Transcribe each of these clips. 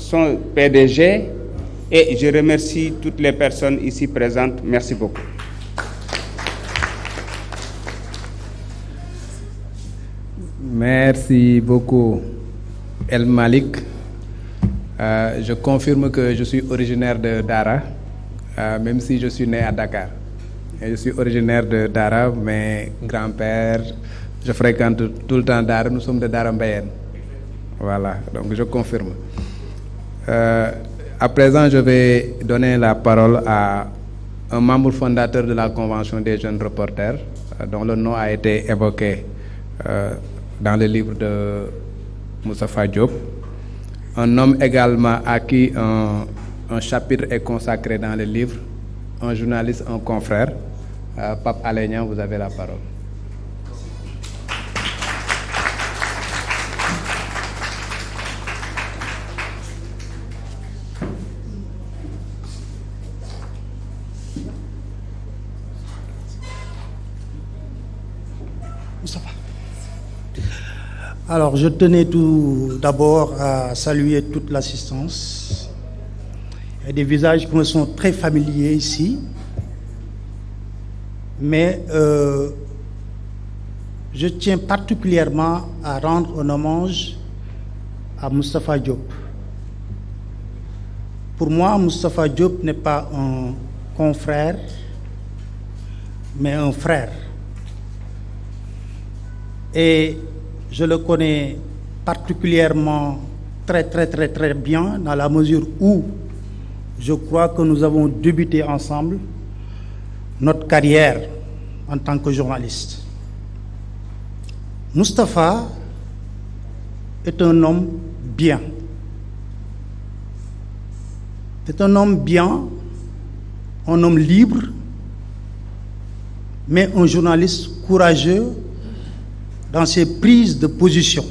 son PDG, et je remercie toutes les personnes ici présentes. Merci beaucoup. Merci beaucoup, El Malik. Je confirme que je suis originaire de Dara, même si je suis né à Dakar. Et je suis originaire de Dara, mes grands-pères, je fréquente tout le temps Dara, nous sommes de Dara Mbayen. Voilà, donc je confirme. À présent, je vais donner la parole à un membre fondateur de la Convention des jeunes reporters, dont le nom a été évoqué dans le livre de Moustapha Diop. Un homme également à qui un chapitre est consacré dans le livre, un journaliste, un confrère. Pape Alé Niang, vous avez la parole. Alors, je tenais tout d'abord à saluer toute l'assistance. Il y a des visages qui me sont très familiers ici, mais je tiens particulièrement à rendre un hommage à Moustapha Diop. Pour moi, Moustapha Diop n'est pas un confrère, mais un frère. Et je le connais particulièrement très bien dans la mesure où je crois que nous avons débuté ensemble notre carrière en tant que journaliste. Moustapha est un homme bien. C'est un homme bien, un homme libre, mais un journaliste courageux dans ses prises de position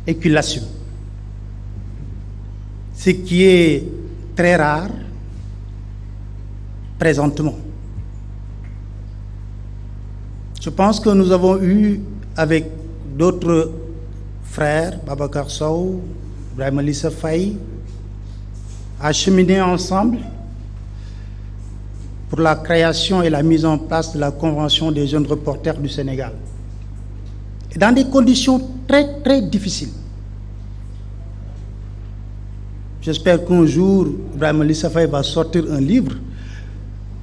et qu'il assume. Ce qui est très rare présentement. Je pense que nous avons eu avec d'autres frères, Babacar Sow, Ibrahima Lissa Faye, à cheminer ensemble pour la création et la mise en place de la Convention des jeunes reporters du Sénégal. Et dans des conditions très difficiles. J'espère qu'un jour, Ibrahima Lissa Faye va sortir un livre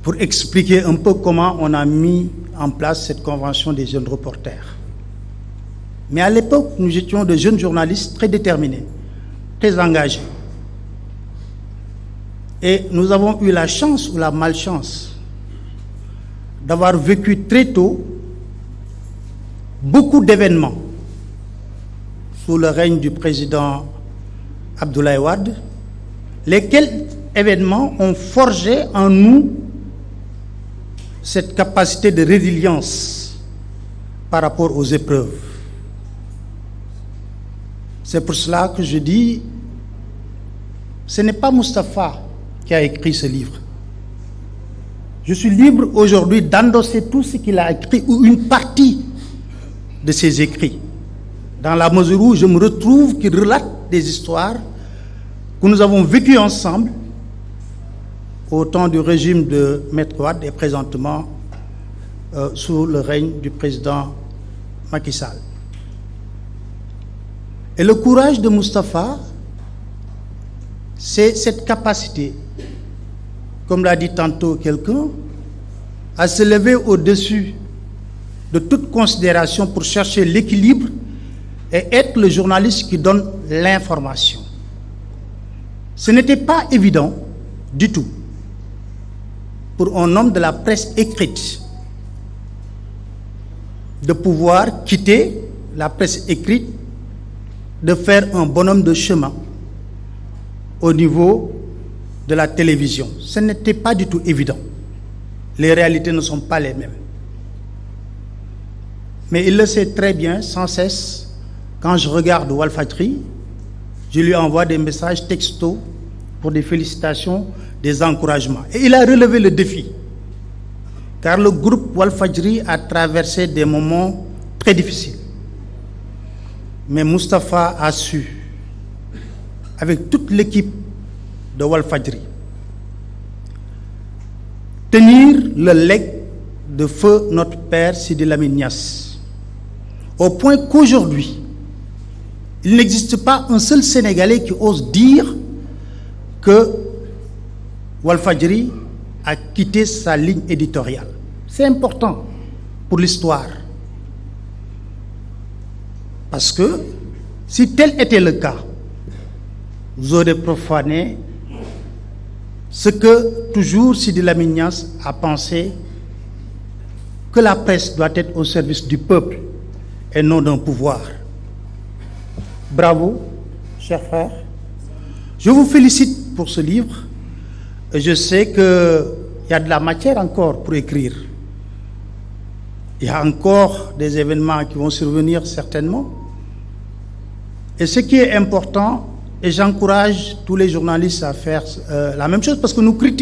pour expliquer un peu comment on a mis en place cette Convention des jeunes reporters. Mais à l'époque, nous étions de jeunes journalistes très déterminés, très engagés. Et nous avons eu la chance ou la malchance d'avoir vécu très tôt beaucoup d'événements sous le règne du président Abdoulaye Wade, lesquels événements ont forgé en nous cette capacité de résilience par rapport aux épreuves. C'est pour cela que je dis, ce n'est pas Moustapha qui a écrit ce livre. Je suis libre aujourd'hui d'endosser tout ce qu'il a écrit ou une partie de ses écrits, dans la mesure où je me retrouve qu'il relate des histoires que nous avons vécues ensemble au temps du régime de Maître Wade et présentement sous le règne du président Macky Sall. Et le courage de Moustapha, c'est cette capacité, comme l'a dit tantôt quelqu'un, à se lever au-dessus de toute considération pour chercher l'équilibre et être le journaliste qui donne l'information. Ce n'était pas évident du tout pour un homme de la presse écrite de pouvoir quitter la presse écrite, de faire un bonhomme de chemin au niveau de la télévision. Ce n'était pas du tout évident. Les réalités ne sont pas les mêmes. Mais il le sait très bien, sans cesse. Quand je regarde Walfadjri, je lui envoie des messages textos pour des félicitations, des encouragements. Et il a relevé le défi. Car le groupe Walfadjri a traversé des moments très difficiles. Mais Moustapha a su, avec toute l'équipe de Walfadjri, tenir le legs de feu notre père Sidi Lamine Niasse, au point qu'aujourd'hui, il n'existe pas un seul Sénégalais qui ose dire que Walfadjri a quitté sa ligne éditoriale. C'est important pour l'histoire. Parce que si tel était le cas, vous aurez profané ce que toujours Sidi Lamine Niasse a pensé, que la presse doit être au service du peuple et non d'un pouvoir. Bravo, chers frères. Je vous félicite pour ce livre. Et je sais qu'il y a de la matière encore pour écrire. Il y a encore des événements qui vont survenir certainement. Et ce qui est important, et j'encourage tous les journalistes à faire la même chose, parce que nous critiquons